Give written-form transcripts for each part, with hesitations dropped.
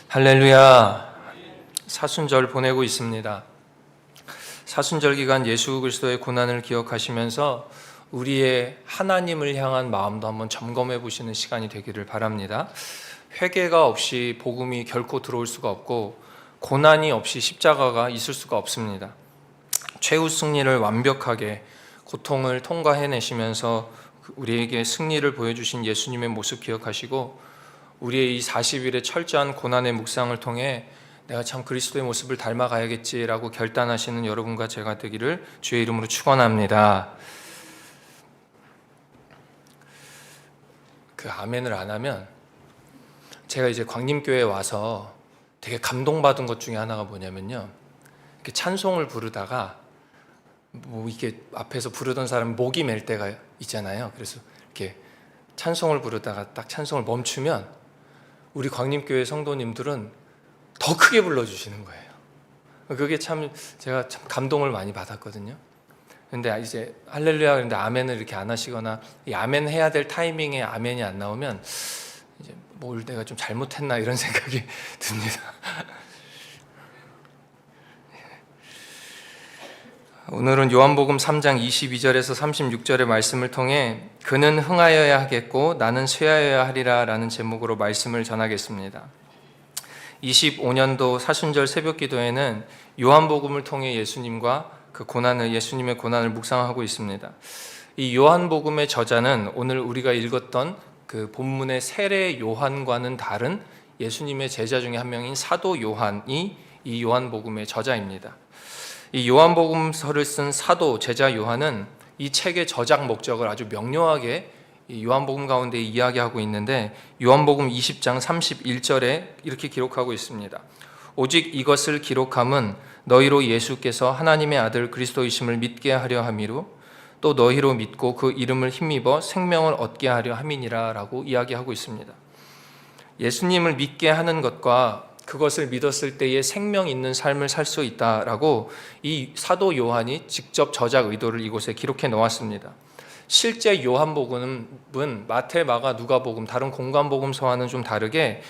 할렐루야. 사순절 보내고 있습니다. 사순절 기간 예수 그리스도의 고난을 기억하시면서 우리의 하나님을 향한 마음도 한번 점검해 보시는 시간이 되기를 바랍니다. 회개가 없이 복음이 결코 들어올 수가 없고 고난이 없이 십자가가 있을 수가 없습니다. 최후 승리를 완벽하게 고통을 통과해내시면서 우리에게 승리를 보여주신 예수님의 모습 기억하시고 우리의 이 40일의 철저한 고난의 묵상을 통해 내가 참 그리스도의 모습을 닮아가야겠지라고 결단하시는 여러분과 제가 되기를 주의 이름으로 축원합니다. 그 아멘을 안 하면 제가 이제 광림교회에 와서 되게 감동받은 것 중에 하나가 뭐냐면요, 이렇게 찬송을 부르다가 이게 앞에서 부르던 사람 목이 맬 때가 있잖아요. 그래서 이렇게 찬송을 부르다가 딱 찬송을 멈추면 우리 광림교회 성도님들은 더 크게 불러주시는 거예요. 그게 참 제가 참 감동을 많이 받았거든요. 근데 이제 할렐루야 그런데 아멘을 이렇게 안 하시거나 이 아멘 해야 될 타이밍에 아멘이 안 나오면 이제 뭘 내가 좀 잘못했나 이런 생각이 듭니다. 오늘은 요한복음 3장 22절에서 36절의 말씀을 통해 그는 흥하여야 하겠고 나는 쇠하여야 하리라 라는 제목으로 말씀을 전하겠습니다. 25년도 사순절 새벽기도에는 요한복음을 통해 예수님과 예수님의 고난을 묵상하고 있습니다. 이 요한복음의 저자는 오늘 우리가 읽었던 그 본문의 세례 요한과는 다른 예수님의 제자 중에 한 명인 사도 요한이 이 요한복음의 저자입니다. 이 요한복음서를 쓴 사도 제자 요한은 이 책의 저작 목적을 아주 명료하게 이 요한복음 가운데 이야기하고 있는데 요한복음 20장 31절에 이렇게 기록하고 있습니다. 오직 이것을 기록함은 너희로 예수께서 하나님의 아들 그리스도이심을 믿게 하려 함이로 또 너희로 믿고 그 이름을 힘입어 생명을 얻게 하려 함이니라 라고 이야기하고 있습니다. 예수님을 믿게 하는 것과 그것을 믿었을 때에 생명 있는 삶을 살 수 있다라고 이 사도 요한이 직접 저작 의도를 이곳에 기록해 놓았습니다. 실제 요한복음은 마태, 마가, 누가복음 다른 공관복음서와는 좀 다르게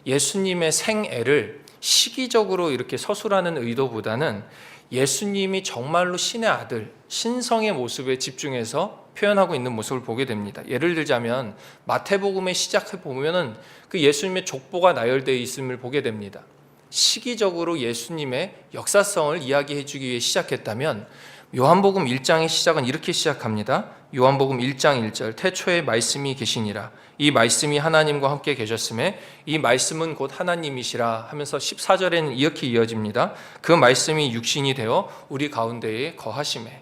예수님의 생애를 시기적으로 이렇게 서술하는 의도보다는 예수님이 정말로 신의 아들, 신성의 모습에 집중해서 표현하고 있는 모습을 보게 됩니다. 예를 들자면 마태복음의 시작해 보면은 그 예수님의 족보가 나열되어 있음을 보게 됩니다. 시기적으로 예수님의 역사성을 이야기해 주기 위해 시작했다면 요한복음 1장의 시작은 이렇게 시작합니다. 요한복음 1장 1절 태초에 말씀이 계시니라 이 말씀이 하나님과 함께 계셨음에 이 말씀은 곧 하나님이시라 하면서 14절에는 이렇게 이어집니다. 그 말씀이 육신이 되어 우리 가운데에 거하심에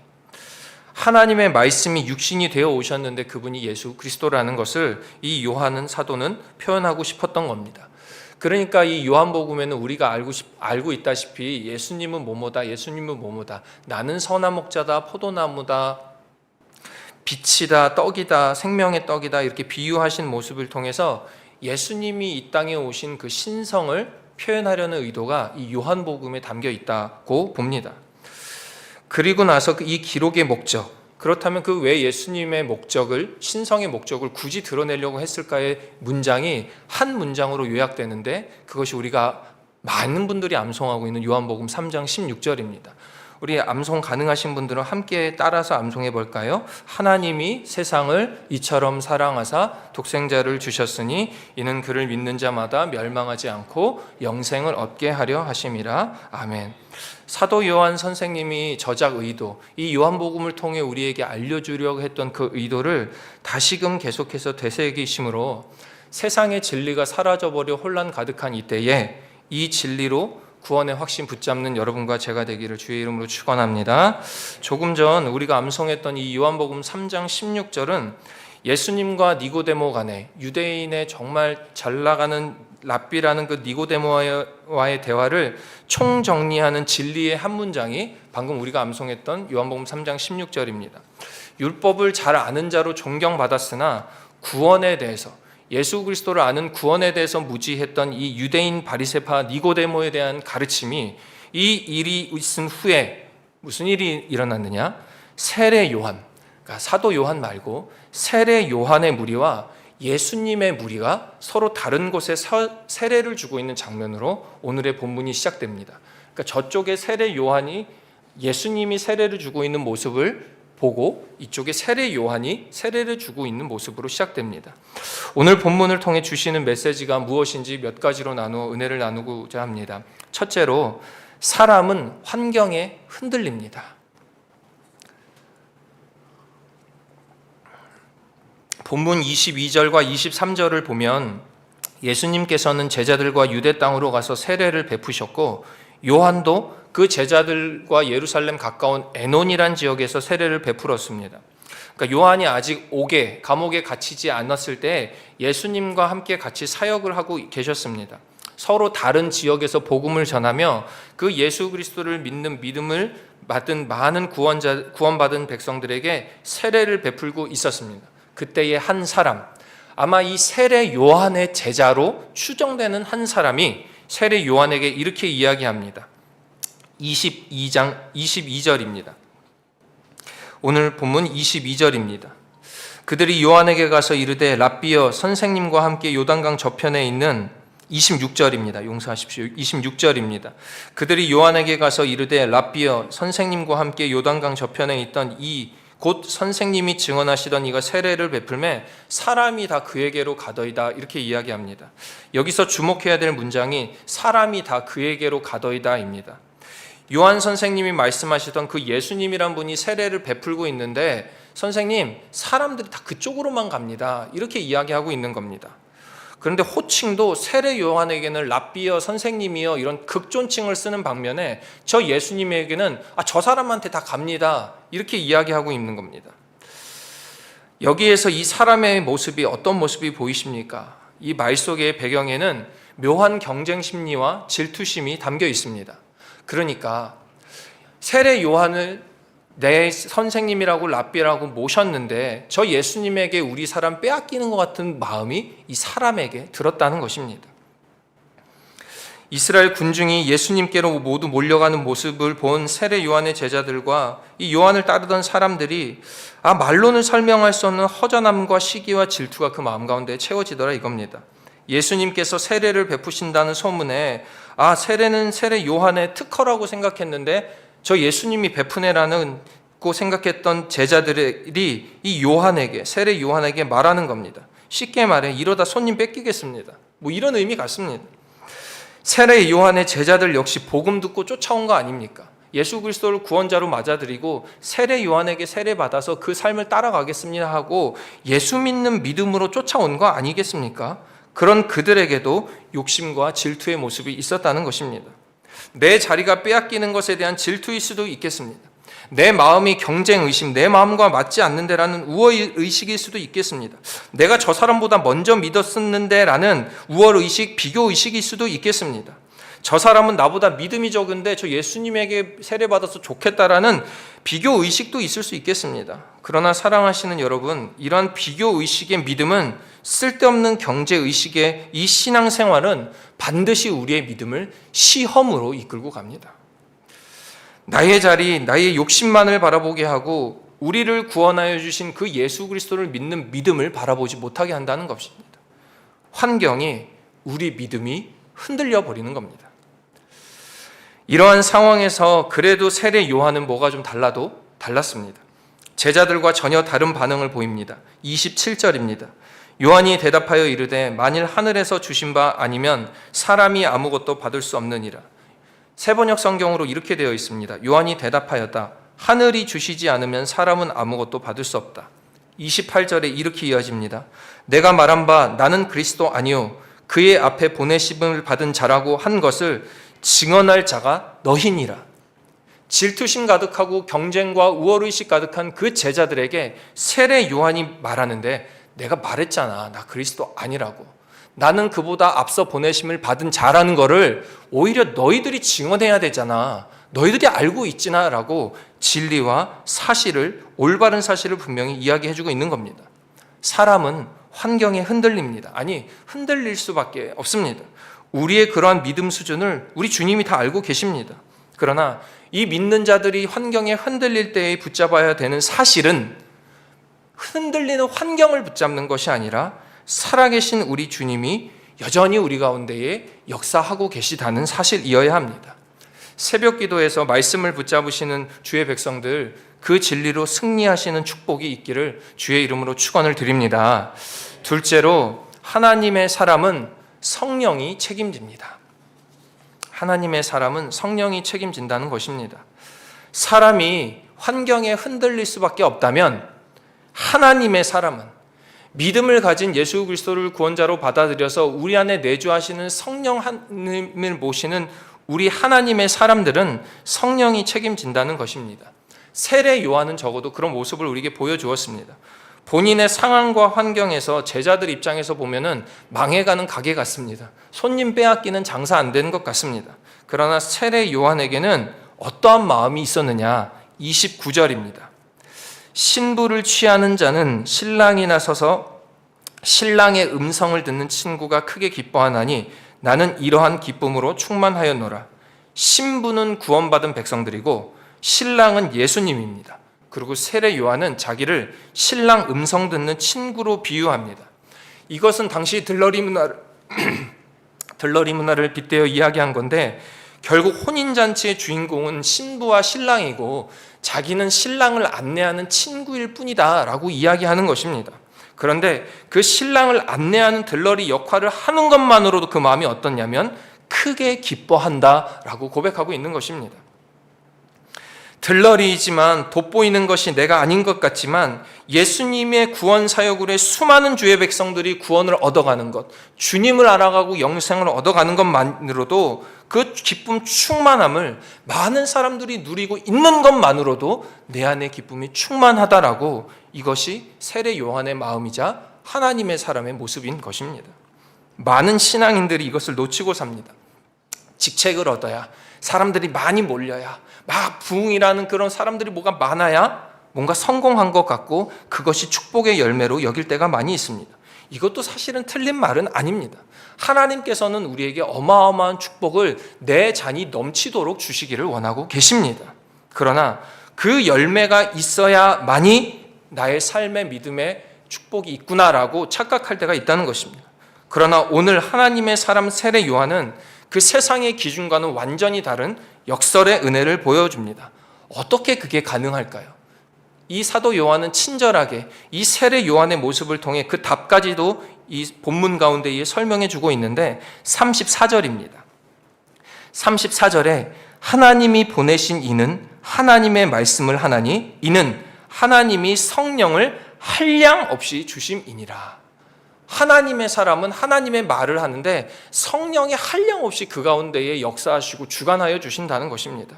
하나님의 말씀이 육신이 되어 오셨는데 그분이 예수 그리스도라는 것을 이 요한은 사도는 표현하고 싶었던 겁니다. 그러니까 이 요한복음에는 우리가 알고 있다시피 예수님은 뭐뭐다, 예수님은 뭐뭐다, 나는 선한 목자다, 포도나무다, 빛이다, 떡이다, 생명의 떡이다 이렇게 비유하신 모습을 통해서 예수님이 이 땅에 오신 그 신성을 표현하려는 의도가 이 요한복음에 담겨 있다고 봅니다. 그리고 나서 이 기록의 목적, 그렇다면 그 왜 예수님의 목적을, 신성의 목적을 굳이 드러내려고 했을까의 문장이 한 문장으로 요약되는데 그것이 우리가 많은 분들이 암송하고 있는 요한복음 3장 16절입니다. 우리 암송 가능하신 분들은 함께 따라서 암송해 볼까요? 하나님이 세상을 이처럼 사랑하사 독생자를 주셨으니 이는 그를 믿는 자마다 멸망하지 않고 영생을 얻게 하려 하심이라. 아멘. 사도 요한 선생님이 저작 의도, 이 요한복음을 통해 우리에게 알려주려고 했던 그 의도를 다시금 계속해서 되새기심으로 세상의 진리가 사라져버려 혼란 가득한 이때에 이 진리로 구원의 확신 붙잡는 여러분과 제가 되기를 주의 이름으로 축원합니다. 조금 전 우리가 암송했던 이 요한복음 3장 16절은 예수님과 니고데모 간에 유대인의 정말 잘 나가는 랍비라는 그 니고데모와의 대화를 총정리하는 진리의 한 문장이 방금 우리가 암송했던 요한복음 3장 16절입니다. 율법을 잘 아는 자로 존경받았으나 구원에 대해서 예수 그리스도를 아는 구원에 대해서 무지했던 이 유대인 바리새파 니고데모에 대한 가르침이 이 일이 있은 후에 무슨 일이 일어났느냐? 세례 요한, 그러니까 사도 요한 말고 세례 요한의 무리와 예수님의 무리가 서로 다른 곳에 세례를 주고 있는 장면으로 오늘의 본문이 시작됩니다. 그러니까 저쪽에 세례 요한이 예수님이 세례를 주고 있는 모습을 보고 이쪽에 세례 요한이 세례를 주고 있는 모습으로 시작됩니다. 오늘 본문을 통해 주시는 메시지가 무엇인지 몇 가지로 나누어 은혜를 나누고자 합니다. 첫째로, 사람은 환경에 흔들립니다. 본문 22절과 23절을 보면 예수님께서는 제자들과 유대 땅으로 가서 세례를 베푸셨고, 요한도 그 제자들과 예루살렘 가까운 에논이란 지역에서 세례를 베풀었습니다. 그러니까 요한이 아직 감옥에 갇히지 않았을 때 예수님과 함께 같이 사역을 하고 계셨습니다. 서로 다른 지역에서 복음을 전하며 그 예수 그리스도를 믿는 믿음을 받은 많은 구원받은 백성들에게 세례를 베풀고 있었습니다. 그때의 한 사람, 아마 이 세례 요한의 제자로 추정되는 한 사람이 세례 요한에게 이렇게 이야기합니다. 22장 22절입니다. 오늘 본문 22절입니다. 그들이 요한에게 가서 이르되 랍비여, 선생님과 함께 요단강 저편에 있는 26절입니다. 용서하십시오. 26절입니다. 그들이 요한에게 가서 이르되 랍비여, 선생님과 함께 요단강 저편에 있던 곧 선생님이 증언하시던 이가 세례를 베풀매 사람이 다 그에게로 가더이다, 이렇게 이야기합니다. 여기서 주목해야 될 문장이 사람이 다 그에게로 가더이다입니다. 요한 선생님이 말씀하시던 그 예수님이란 분이 세례를 베풀고 있는데, 선생님, 사람들이 다 그쪽으로만 갑니다, 이렇게 이야기하고 있는 겁니다. 그런데 호칭도 세례 요한에게는 랍비여, 선생님이여, 이런 극존칭을 쓰는 반면에 저 예수님에게는 저 사람한테 다 갑니다, 이렇게 이야기하고 있는 겁니다. 여기에서 이 사람의 모습이 어떤 모습이 보이십니까? 이 말 속의 배경에는 묘한 경쟁 심리와 질투심이 담겨 있습니다. 그러니까 세례 요한을 내 선생님이라고 랍비라고 모셨는데 저 예수님에게 우리 사람 빼앗기는 것 같은 마음이 이 사람에게 들었다는 것입니다. 이스라엘 군중이 예수님께로 모두 몰려가는 모습을 본 세례 요한의 제자들과 이 요한을 따르던 사람들이 말로는 설명할 수 없는 허전함과 시기와 질투가 그 마음 가운데 채워지더라, 이겁니다. 예수님께서 세례를 베푸신다는 소문에 세례는 세례 요한의 특허라고 생각했는데 저 예수님이 베푸네라고 생각했던 제자들이 이 요한에게, 세례 요한에게 말하는 겁니다. 쉽게 말해 이러다 손님 뺏기겠습니다, 이런 의미 같습니다. 세례 요한의 제자들 역시 복음 듣고 쫓아온 거 아닙니까? 예수 그리스도를 구원자로 맞아들이고 세례 요한에게 세례받아서 그 삶을 따라가겠습니다 하고 예수 믿는 믿음으로 쫓아온 거 아니겠습니까? 그런 그들에게도 욕심과 질투의 모습이 있었다는 것입니다. 내 자리가 빼앗기는 것에 대한 질투일 수도 있겠습니다. 내 마음이 경쟁의식, 내 마음과 맞지 않는데라는 우월의식일 수도 있겠습니다. 내가 저 사람보다 먼저 믿었었는데 라는 우월의식, 비교의식일 수도 있겠습니다. 저 사람은 나보다 믿음이 적은데 저 예수님에게 세례받아서 좋겠다라는 비교의식도 있을 수 있겠습니다. 그러나 사랑하시는 여러분, 이러한 비교의식의 믿음은 쓸데없는 경제의식의 이 신앙생활은 반드시 우리의 믿음을 시험으로 이끌고 갑니다. 나의 자리, 나의 욕심만을 바라보게 하고 우리를 구원하여 주신 그 예수 그리스도를 믿는 믿음을 바라보지 못하게 한다는 것입니다. 환경이 우리 믿음이 흔들려 버리는 겁니다. 이러한 상황에서 그래도 세례 요한은 뭐가 좀 달랐습니다. 제자들과 전혀 다른 반응을 보입니다. 27절입니다. 요한이 대답하여 이르되 만일 하늘에서 주신 바 아니면 사람이 아무것도 받을 수 없느니라. 세번역 성경으로 이렇게 되어 있습니다. 요한이 대답하였다. 하늘이 주시지 않으면 사람은 아무것도 받을 수 없다. 28절에 이렇게 이어집니다. 내가 말한 바 나는 그리스도 아니요 그의 앞에 보내심을 받은 자라고 한 것을 증언할 자가 너희니라. 질투심 가득하고 경쟁과 우월의식 가득한 그 제자들에게 세례 요한이 말하는데, 내가 말했잖아, 나 그리스도 아니라고. 나는 그보다 앞서 보내심을 받은 자라는 거를 오히려 너희들이 증언해야 되잖아, 너희들이 알고 있지나 라고 진리와 사실을, 올바른 사실을 분명히 이야기해주고 있는 겁니다. 사람은 환경에 흔들립니다. 아니, 흔들릴 수밖에 없습니다. 우리의 그러한 믿음 수준을 우리 주님이 다 알고 계십니다. 그러나 이 믿는 자들이 환경에 흔들릴 때에 붙잡아야 되는 사실은 흔들리는 환경을 붙잡는 것이 아니라 살아계신 우리 주님이 여전히 우리 가운데에 역사하고 계시다는 사실이어야 합니다. 새벽 기도에서 말씀을 붙잡으시는 주의 백성들, 그 진리로 승리하시는 축복이 있기를 주의 이름으로 축원을 드립니다. 둘째로, 하나님의 사람은 성령이 책임집니다. 하나님의 사람은 성령이 책임진다는 것입니다. 사람이 환경에 흔들릴 수밖에 없다면 하나님의 사람은, 믿음을 가진 예수 그리스도를 구원자로 받아들여서 우리 안에 내주하시는 성령 하나님을 모시는 우리 하나님의 사람들은 성령이 책임진다는 것입니다. 세례 요한은 적어도 그런 모습을 우리에게 보여주었습니다. 본인의 상황과 환경에서 제자들 입장에서 보면은 망해가는 가게 같습니다. 손님 빼앗기는 장사 안 되는 것 같습니다. 그러나 세례 요한에게는 어떠한 마음이 있었느냐? 29절입니다. 신부를 취하는 자는 신랑이 나서서 신랑의 음성을 듣는 친구가 크게 기뻐하나니 나는 이러한 기쁨으로 충만하였노라. 신부는 구원받은 백성들이고 신랑은 예수님입니다. 그리고 세례 요한은 자기를 신랑 음성 듣는 친구로 비유합니다. 이것은 당시 들러리 문화를 빗대어 이야기한 건데, 결국 혼인잔치의 주인공은 신부와 신랑이고 자기는 신랑을 안내하는 친구일 뿐이다 라고 이야기하는 것입니다. 그런데 그 신랑을 안내하는 들러리 역할을 하는 것만으로도 그 마음이 어떻냐면 크게 기뻐한다 라고 고백하고 있는 것입니다. 들러리이지만 돋보이는 것이 내가 아닌 것 같지만 예수님의 구원 사역으로 수많은 주의 백성들이 구원을 얻어가는 것, 주님을 알아가고 영생을 얻어가는 것만으로도, 그 기쁨 충만함을 많은 사람들이 누리고 있는 것만으로도 내 안에 기쁨이 충만하다라고, 이것이 세례 요한의 마음이자 하나님의 사람의 모습인 것입니다. 많은 신앙인들이 이것을 놓치고 삽니다. 직책을 얻어야, 사람들이 많이 몰려야, 막 부흥이라는 그런 사람들이 뭐가 많아야 뭔가 성공한 것 같고 그것이 축복의 열매로 여길 때가 많이 있습니다. 이것도 사실은 틀린 말은 아닙니다. 하나님께서는 우리에게 어마어마한 축복을 내 잔이 넘치도록 주시기를 원하고 계십니다. 그러나 그 열매가 있어야만이 나의 삶의 믿음의 축복이 있구나라고 착각할 때가 있다는 것입니다. 그러나 오늘 하나님의 사람 세례 요한은 그 세상의 기준과는 완전히 다른 역설의 은혜를 보여줍니다. 어떻게 그게 가능할까요? 이 사도 요한은 친절하게 이 세례 요한의 모습을 통해 그 답까지도 이 본문 가운데 설명해 주고 있는데 34절입니다. 34절에 하나님이 보내신 이는 하나님의 말씀을 하나니 이는 하나님이 성령을 한량 없이 주심이니라. 하나님의 사람은 하나님의 말을 하는데 성령이 한량 없이 그 가운데에 역사하시고 주관하여 주신다는 것입니다.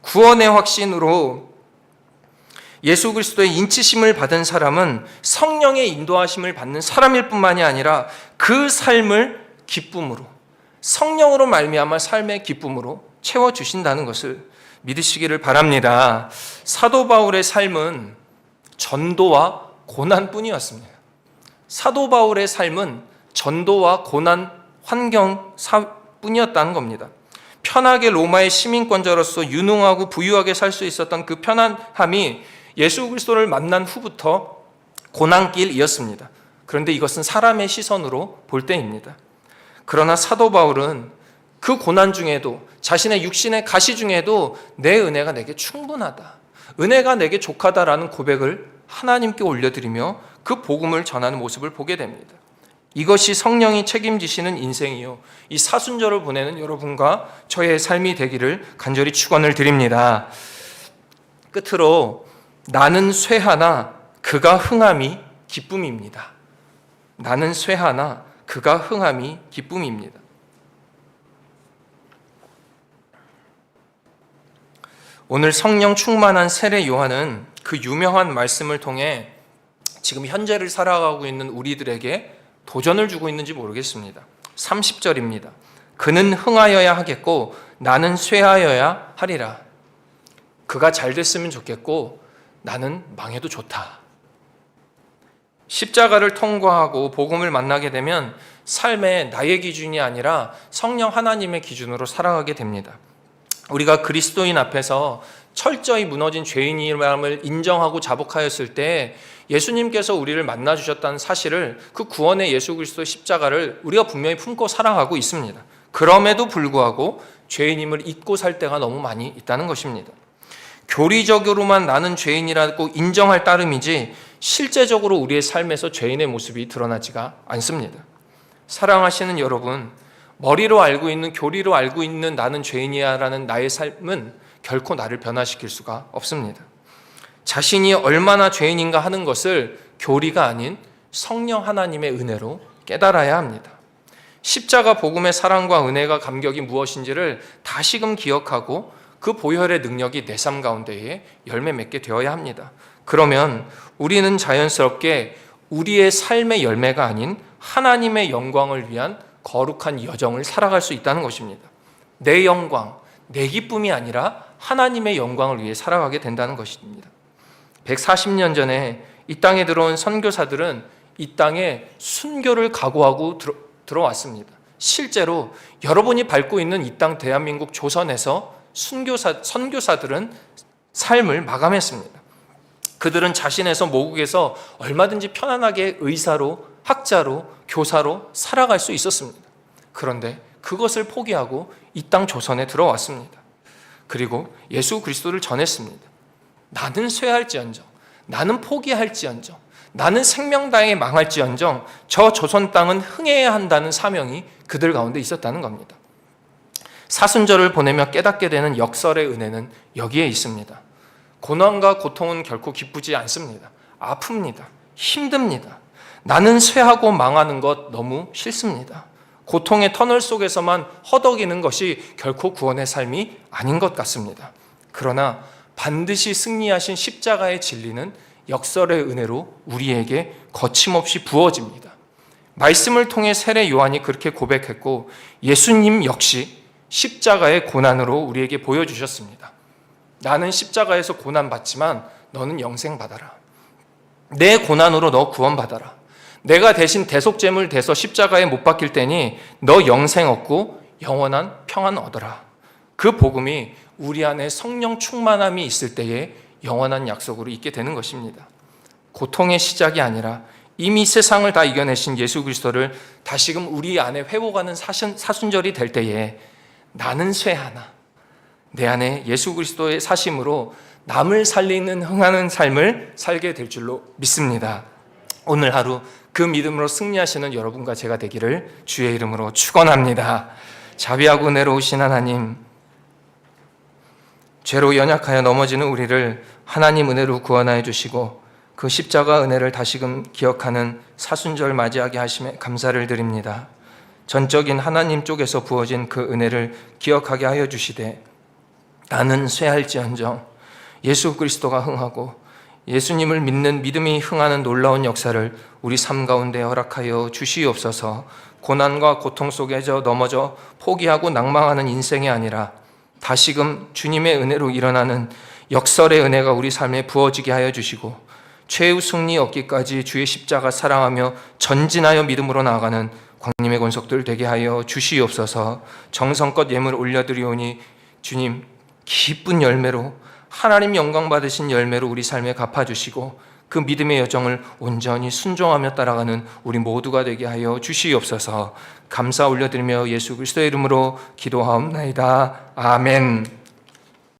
구원의 확신으로 예수 그리스도의 인치심을 받은 사람은 성령의 인도하심을 받는 사람일 뿐만이 아니라 그 삶을 기쁨으로, 성령으로 말미암아 삶의 기쁨으로 채워주신다는 것을 믿으시기를 바랍니다. 사도 바울의 삶은 전도와 고난뿐이었습니다. 사도 바울의 삶은 전도와 고난, 환경뿐이었다는 겁니다. 편하게 로마의 시민권자로서 유능하고 부유하게 살 수 있었던 그 편안함이 예수 그리스도를 만난 후부터 고난길이었습니다. 그런데 이것은 사람의 시선으로 볼 때입니다. 그러나 사도 바울은 그 고난 중에도, 자신의 육신의 가시 중에도 내 은혜가 내게 충분하다, 은혜가 내게 족하다라는 고백을 하나님께 올려드리며 그 복음을 전하는 모습을 보게 됩니다. 이것이 성령이 책임지시는 인생이요, 이 사순절을 보내는 여러분과 저의 삶이 되기를 간절히 축원을 드립니다. 끝으로 나는 쇠하나 그가 흥함이 기쁨입니다. 나는 쇠하나 그가 흥함이 기쁨입니다. 오늘 성령 충만한 세례 요한은 그 유명한 말씀을 통해 지금 현재를 살아가고 있는 우리들에게 도전을 주고 있는지 모르겠습니다. 30절입니다. 그는 흥하여야 하겠고 나는 쇠하여야 하리라. 그가 잘 됐으면 좋겠고 나는 망해도 좋다. 십자가를 통과하고 복음을 만나게 되면 삶의 나의 기준이 아니라 성령 하나님의 기준으로 살아가게 됩니다. 우리가 그리스도인 앞에서 철저히 무너진 죄인임을 인정하고 자복하였을 때 예수님께서 우리를 만나 주셨다는 사실을, 그 구원의 예수 그리스도의 십자가를 우리가 분명히 품고 살아가고 있습니다. 그럼에도 불구하고 죄인임을 잊고 살 때가 너무 많이 있다는 것입니다. 교리적으로만 나는 죄인이라고 인정할 따름이지 실제적으로 우리의 삶에서 죄인의 모습이 드러나지가 않습니다. 사랑하시는 여러분, 머리로 알고 있는, 교리로 알고 있는 나는 죄인이야 라는 나의 삶은 결코 나를 변화시킬 수가 없습니다. 자신이 얼마나 죄인인가 하는 것을 교리가 아닌 성령 하나님의 은혜로 깨달아야 합니다. 십자가 복음의 사랑과 은혜가 감격이 무엇인지를 다시금 기억하고 그 보혈의 능력이 내 삶 가운데에 열매 맺게 되어야 합니다. 그러면 우리는 자연스럽게 우리의 삶의 열매가 아닌 하나님의 영광을 위한 거룩한 여정을 살아갈 수 있다는 것입니다. 내 영광, 내 기쁨이 아니라 하나님의 영광을 위해 살아가게 된다는 것입니다. 140년 전에 이 땅에 들어온 선교사들은 이 땅에 순교를 각오하고 들어왔습니다. 실제로 여러분이 밟고 있는 이 땅 대한민국 조선에서 선교사들은 삶을 마감했습니다. 그들은 자신에서 모국에서 얼마든지 편안하게 의사로, 학자로, 교사로 살아갈 수 있었습니다. 그런데 그것을 포기하고 이 땅 조선에 들어왔습니다. 그리고 예수 그리스도를 전했습니다. 나는 쇠할지언정, 나는 포기할지언정, 나는 생명 다해 망할지언정 저 조선 땅은 흥해야 한다는 사명이 그들 가운데 있었다는 겁니다. 사순절을 보내며 깨닫게 되는 역설의 은혜는 여기에 있습니다. 고난과 고통은 결코 기쁘지 않습니다. 아픕니다. 힘듭니다. 나는 쇠하고 망하는 것 너무 싫습니다. 고통의 터널 속에서만 허덕이는 것이 결코 구원의 삶이 아닌 것 같습니다. 그러나 반드시 승리하신 십자가의 진리는 역설의 은혜로 우리에게 거침없이 부어집니다. 말씀을 통해 세례 요한이 그렇게 고백했고 예수님 역시 십자가의 고난으로 우리에게 보여주셨습니다. 나는 십자가에서 고난받지만 너는 영생 받아라. 내 고난으로 너 구원받아라. 내가 대신 대속제물 돼서 십자가에 못 박힐 테니 너 영생 얻고 영원한 평안 얻어라. 그 복음이 우리 안에 성령 충만함이 있을 때에 영원한 약속으로 있게 되는 것입니다. 고통의 시작이 아니라 이미 세상을 다 이겨내신 예수 그리스도를 다시금 우리 안에 회복하는 사순절이 될 때에 나는 쇠하나 내 안에 예수 그리스도의 사심으로 남을 살리는 흥하는 삶을 살게 될 줄로 믿습니다. 오늘 하루 그 믿음으로 승리하시는 여러분과 제가 되기를 주의 이름으로 축원합니다. 자비하고 은혜로우신 하나님, 죄로 연약하여 넘어지는 우리를 하나님 은혜로 구원하여 주시고 그 십자가 은혜를 다시금 기억하는 사순절 맞이하게 하심에 감사를 드립니다. 전적인 하나님 쪽에서 부어진 그 은혜를 기억하게 하여 주시되 나는 쇠할지언정 예수 그리스도가 흥하고 예수님을 믿는 믿음이 흥하는 놀라운 역사를 우리 삶 가운데 허락하여 주시옵소서. 고난과 고통 속에서 넘어져 포기하고 낭망하는 인생이 아니라 다시금 주님의 은혜로 일어나는 역설의 은혜가 우리 삶에 부어지게 하여 주시고 최후 승리 얻기까지 주의 십자가 사랑하며 전진하여 믿음으로 나아가는 광림의 권속들 되게 하여 주시옵소서. 정성껏 예물 올려드리오니 주님 기쁜 열매로 하나님 영광 받으신 열매로 우리 삶에 갚아주시고 그 믿음의 여정을 온전히 순종하며 따라가는 우리 모두가 되게 하여 주시옵소서. 감사 올려드리며 예수 그리스도의 이름으로 기도하옵나이다. 아멘.